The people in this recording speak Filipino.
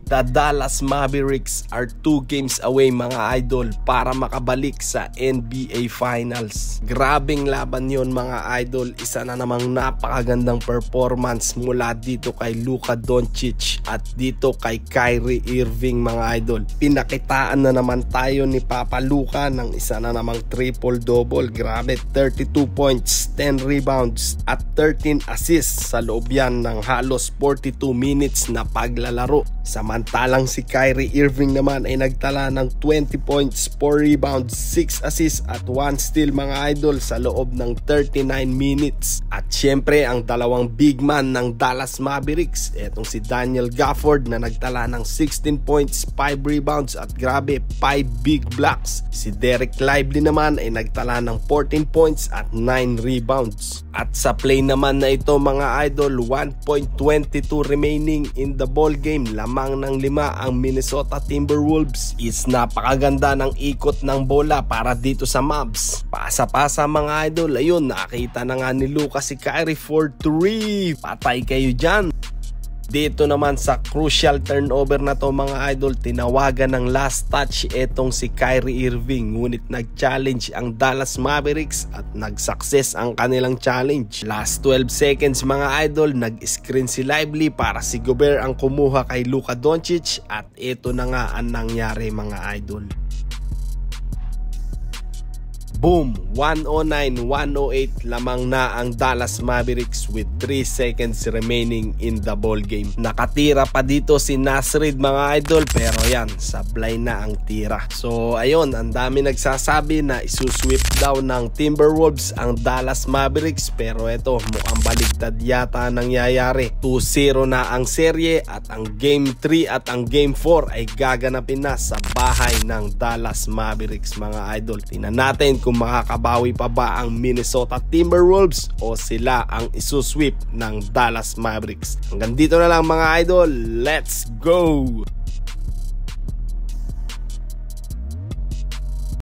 The Dallas Mavericks are 2 games away mga idol para makabalik sa NBA Finals. Grabing laban yon mga idol, isa na namang napakagandang performance mula dito kay Luka Doncic at dito kay Kyrie Irving mga idol. Pinakitaan na naman tayo ni Papa Luka ng isa na namang triple-double. Grabe, 32 points, 10 rebounds at 13 assists sa loob yan ng halos 42 minutes na paglalaro. Samantalang si Kyrie Irving naman ay nagtala ng 20 points, 4 rebounds, 6 assists at 1 steal mga idol sa loob ng 39 minutes. At syempre ang dalawang big man ng Dallas Mavericks, etong si Daniel Gafford na nagtala ng 16 points, 5 rebounds at grabe 5 big blocks. Si Dereck Lively naman ay nagtala ng 14 points at 9 rebounds. At sa play naman na ito mga idol, 1.22 remaining in the ball game, lamang ng 5 ang Minnesota Timberwolves. Is napakaganda ng ikot ng bola para dito sa Mavs. Pasa-pasa mga idol, ayun nakita na nga ni Luka si Kyrie for 3. Patay kayo dyan. Dito naman sa crucial turnover na to mga idol, tinawagan ng last touch etong si Kyrie Irving, ngunit nag-challenge ang Dallas Mavericks at nag-success ang kanilang challenge. Last 12 seconds mga idol, nag-screen si Lively para si Gobert ang kumuha kay Luka Doncic at ito na nga ang nangyari mga idol. Boom! 109-108 lamang na ang Dallas Mavericks with 3 seconds remaining in the ball game. Nakatira pa dito si Nasrid mga idol, pero yan, sablay na ang tira. So ayun, ang dami nagsasabi na isusweep daw ng Timberwolves ang Dallas Mavericks, pero eto mukhang baligtad yata nangyayari. 2-0 na ang serye at ang Game 3 at ang Game 4 ay gaganapin na sa bahay ng Dallas Mavericks mga idol. Tingnan natin kung makakabawi pa ba ang Minnesota Timberwolves o sila ang isusweep ng Dallas Mavericks. Hanggang dito na lang mga idol, let's go!